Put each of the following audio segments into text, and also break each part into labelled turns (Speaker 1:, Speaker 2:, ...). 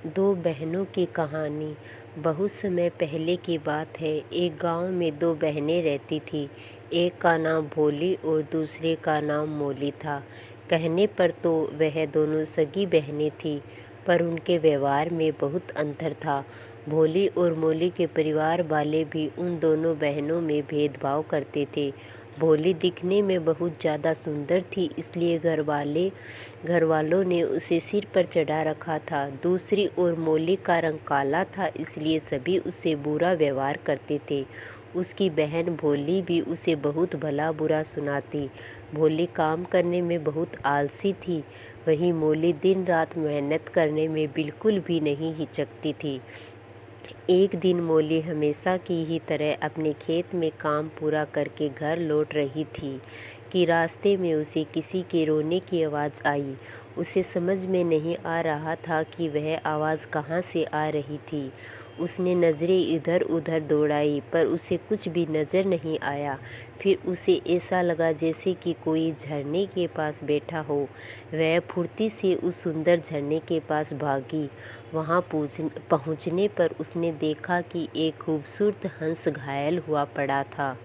Speaker 1: दो बहनों की कहानी। बहुत समय पहले की बात है। एक गांव में दो बहनें रहती थीं। एक का नाम भोली और दूसरे का नाम मोली था। कहने पर तो वह दोनों सगी बहनें थीं, पर उनके व्यवहार में बहुत अंतर था। भोली और मोली के परिवार वाले भी उन दोनों बहनों में भेदभाव करते थे। भोली दिखने में बहुत ज़्यादा सुंदर थी, इसलिए घर वालों ने उसे सिर पर चढ़ा रखा था। दूसरी ओर मोली का रंग काला था, इसलिए सभी उससे बुरा व्यवहार करते थे। उसकी बहन भोली भी उसे बहुत भला बुरा सुनाती। भोली काम करने में बहुत आलसी थी, वहीं मोली दिन रात मेहनत करने में बिल्कुल भी नहीं हिचकती थी। एक दिन मोली हमेशा की ही तरह अपने खेत में काम पूरा करके घर लौट रही थी कि रास्ते में उसे किसी के रोने की आवाज़ आई। उसे समझ में नहीं आ रहा था कि वह आवाज़ कहाँ से आ रही थी। उसने नज़रें इधर उधर दौड़ाई, पर उसे कुछ भी नज़र नहीं आया। फिर उसे ऐसा लगा जैसे कि कोई झरने के पास बैठा हो। वह फुर्ती से उस सुंदर झरने के पास भागी। वहाँ पहुँचने पर उसने देखा कि एक खूबसूरत हंस घायल हुआ पड़ा था।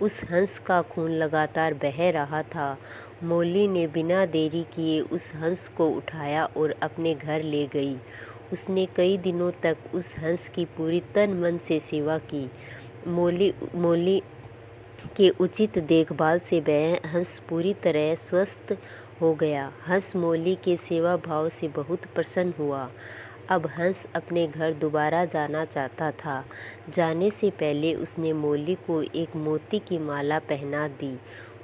Speaker 1: उस हंस का खून लगातार बह रहा था। मोली ने बिना देरी किए उस हंस को उठाया और अपने घर ले गई। उसने कई दिनों तक उस हंस की पूरी तन मन से सेवा की। मोली के उचित देखभाल से वह हंस पूरी तरह स्वस्थ हो गया। हंस मोली के सेवा भाव से बहुत प्रसन्न हुआ। अब हंस अपने घर दोबारा जाना चाहता था। जाने से पहले उसने मोली को एक मोती की माला पहना दी।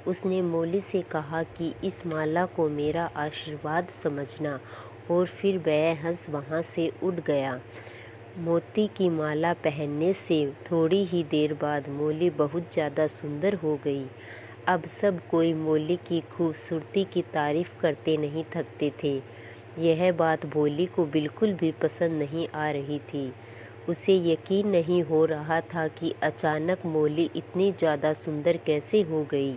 Speaker 1: उसने मोली से कहा कि इस माला को मेरा आशीर्वाद समझना, और फिर वह हंस वहाँ से उड़ गया। मोती की माला पहनने से थोड़ी ही देर बाद मोली बहुत ज़्यादा सुंदर हो गई। अब सब कोई मोली की खूबसूरती की तारीफ़ करते नहीं थकते थे। यह बात भोली को बिल्कुल भी पसंद नहीं आ रही थी। उसे यकीन नहीं हो रहा था कि अचानक मोली इतनी ज़्यादा सुंदर कैसे हो गई।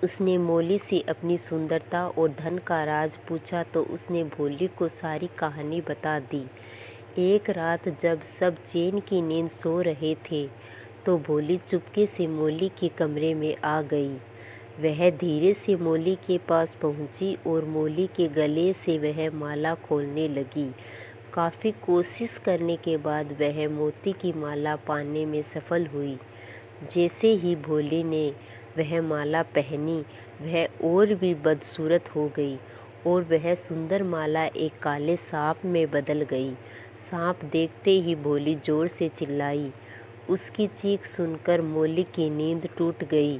Speaker 1: उसने मोली से अपनी सुंदरता और धन का राज पूछा तो उसने भोली को सारी कहानी बता दी। एक रात जब सब चैन की नींद सो रहे थे, तो भोली चुपके से मोली के कमरे में आ गई। वह धीरे से मोली के पास पहुंची और मोली के गले से वह माला खोलने लगी। काफ़ी कोशिश करने के बाद वह मोती की माला पाने में सफल हुई। जैसे ही भोली ने वह माला पहनी, वह और भी बदसूरत हो गई और वह सुंदर माला एक काले सांप में बदल गई। सांप देखते ही भोली जोर से चिल्लाई। उसकी चीख सुनकर मोली की नींद टूट गई।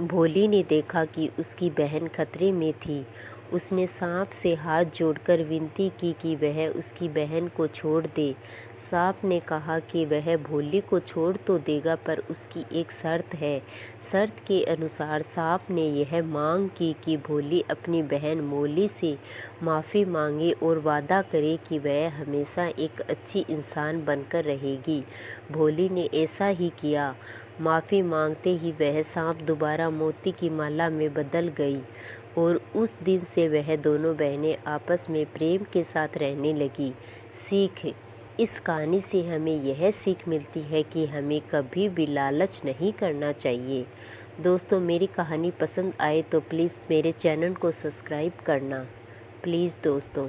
Speaker 1: भोली ने देखा कि उसकी बहन खतरे में थी। उसने सांप से हाथ जोड़कर विनती की कि वह उसकी बहन को छोड़ दे। सांप ने कहा कि वह भोली को छोड़ तो देगा, पर उसकी एक शर्त है। शर्त के अनुसार सांप ने यह मांग की कि भोली अपनी बहन मोली से माफ़ी मांगे और वादा करे कि वह हमेशा एक अच्छी इंसान बनकर रहेगी। भोली ने ऐसा ही किया। माफ़ी मांगते ही वह सांप दोबारा मोती की माला में बदल गई और उस दिन से वह दोनों बहनें आपस में प्रेम के साथ रहने लगी। सीख: इस कहानी से हमें यह सीख मिलती है कि हमें कभी भी लालच नहीं करना चाहिए। दोस्तों, मेरी कहानी पसंद आए तो प्लीज़ मेरे चैनल को सब्सक्राइब करना, प्लीज़ दोस्तों।